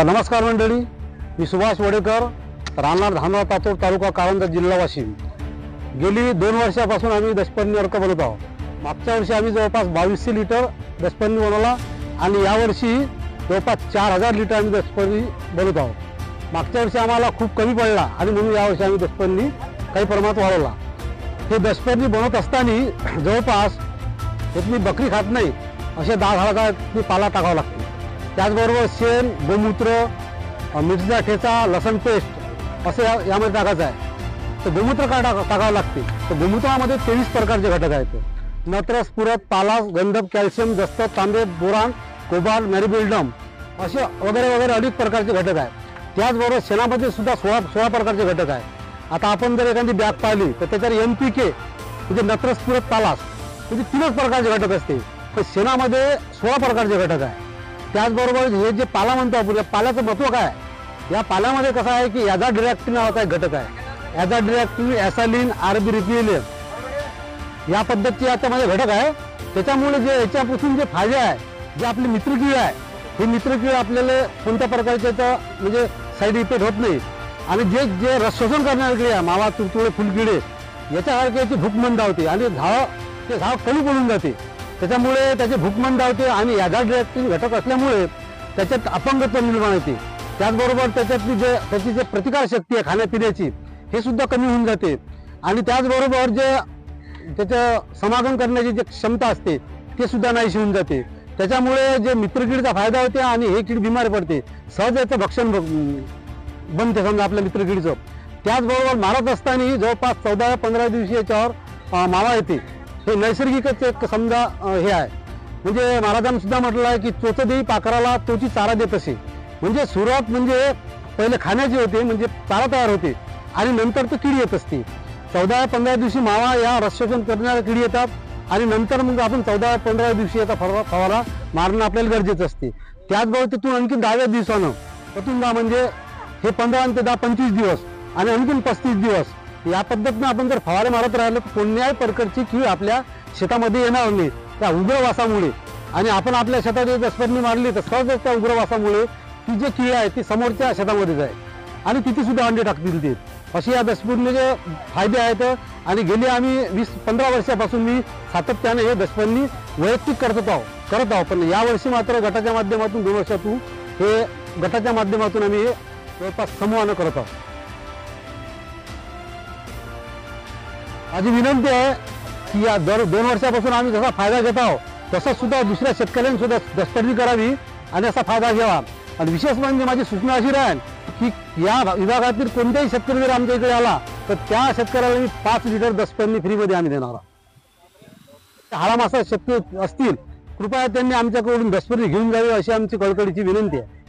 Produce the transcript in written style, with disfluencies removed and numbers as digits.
नमस्कार मंडळी, मी सुभाष वडेकर, राहणार धानोरा तातोड, तालुका कारंजा, जिल्हा वाशिम। गेली 2 वर्षापासून आम्ही दशपर्णी अर्क बनवत आहोत। मागच्या वर्षी आम्ही जवळपास 2200 लिटर दशपर्णी बनवला आणि यावर्षी जवळपास 4000 लिटर आम्ही दशपर्णी बनवत आहोत। मागच्या वर्षी आम्हाला खूप कमी पडला आणि म्हणून यावर्षी आम्ही दशपर्णी काही प्रमाणात वाढवला। हे दशपर्णी बनवत असताना जवळपास मी बकरी खात नाही असे 10 झाडाचा पाला टाकावा लागतो। त्याचबरोबर शेण, गोमूत्र, मिरचीचा ठेचा, लसण पेस्ट असे यामध्ये टाकायचं आहे। तर गोमूत्र काय टाकावं लागते, तर गोमूत्रामध्ये 23 प्रकारचे घटक आहेत। नत्र, स्फुरद, पालास, गंधक, कॅल्शियम, जस्त, तांबे, बोरान, कोबाल्ट, मॅरीबिल्डम असे वगैरे वगैरे अनेक प्रकारचे घटक आहेत। त्याचबरोबर शेणामध्ये सुद्धा 16 प्रकारचे घटक आहेत। आता आपण जर एखादी बॅग पाहिली तर त्याच्यावर NPK म्हणजे नत्र, स्फुरद, पालास म्हणजे 3 प्रकारचे घटक असते, तर शेणामध्ये 16 प्रकारचे घटक आहे। त्याचबरोबर हे जे पाला म्हणतो आपण, या पाल्याचं महत्त्व काय, या पाल्यामध्ये कसं आहे की ॲझाडिरेक्टिन नावाचा एक घटक आहे। ॲझाडिरेक्टिन, ॲसालिन, आर्बिरिथिलिन या पद्धतीचे याच्यामध्ये घटक आहे। त्याच्यामुळे जे याच्यापासून जे फायदे आहे, जे आपली मित्रकीड आहे, ही मित्रकीड आपल्याला कोणत्या प्रकारचे म्हणजे साईड इफेक्ट होत नाही। आणि जे जे रस शोषण करणारे किडे आहे, मावा, तुडतुडे, फुलकिडे याच्यासारखे याची भूक मंदावते आणि ते झाड कमी पडून जाते। त्याच्यामुळे त्याचे भूक मंदावते आणि ॲझाडिरेक्टिन घटक असल्यामुळे त्याच्यात अपंगत्व निर्माण होते। त्याचबरोबर त्याची जे प्रतिकारशक्ती आहे खाण्यापिण्याची हे सुद्धा कमी होऊन जाते। आणि त्याचबरोबर जे त्याचं समागम करण्याची जी क्षमता असते ते सुद्धा नाहीशी होऊन जाते। त्याच्यामुळे जे मित्रकीडचा फायदा होते आणि हे कीड बिमार पडते, सहज याचं भक्षण बनते समजा आपल्या मित्रकीडचं। त्याचबरोबर मारत असताना जवळपास 14-15 दिवशी याच्यावर मावा येते। हे नैसर्गिकच एक समजा हे आहे। म्हणजे महाराजांनी सुद्धा म्हटलं आहे की चोच देई पाखराला तोची चारा देत असे। म्हणजे सुरुवात म्हणजे पहिले खाण्याची होते, म्हणजे चारा तयार होते आणि नंतर तो कीड येत असते। 14-15 दिवशी मावा या रसशोषण करणाऱ्या कीड येतात आणि नंतर मग आपण 14-15 दिवशी याचा फवारा मारणं आपल्याला गरजेचं असते। त्याचबरोबर तिथून आणखी 10व्या दिवसानं पतुंगा म्हणजे हे 15 ते 10-25 दिवस आणि आणखीन 35 दिवस या पद्धतीने आपण जर फवारे मारत राहिलो तर कोणत्याही प्रकारची कीड आपल्या शेतामध्ये येणार नाही त्या उग्रवासामुळे। आणि आपण आपल्या शेतात दशपर्णी मारली तर सहजच त्या उग्रवासामुळे ती जी कीड आहे ती समोरच्या शेतामध्ये जाईल आणि तिथे सुद्धा अंडे टाकतील ते। असे या दशपर्णीचे फायदे आहेत। आणि गेली आम्ही 20-15 वर्षापासून मी सातत्याने हे दशपर्णी वैयक्तिक करत आहोत। पण यावर्षी मात्र गटाच्या माध्यमातून 2 वर्षातून हे गटाच्या माध्यमातून आम्ही हे जवळपास समूहानं करत आहोत। माझी विनंती आहे की या 2 वर्षापासून आम्ही जसा फायदा घेत आहोत तसंच सुद्धा दुसऱ्या शेतकऱ्यांनी सुद्धा दशपर्णी करावी आणि असा फायदा घ्यावा। आणि विशेष म्हणजे माझी सूचना अशी राहील की या विभागातील कोणत्याही शेतकरी जर आमच्या इकडे आला तर त्या शेतकऱ्याला मी 5 लिटर दशपर्णी फ्रीमध्ये आम्ही देणार आहोत। हाडामासा शेतकरी असतील कृपया त्यांनी आमच्याकडून दशपर्णी घेऊन जावी अशी आमची कळकळीची विनंती आहे।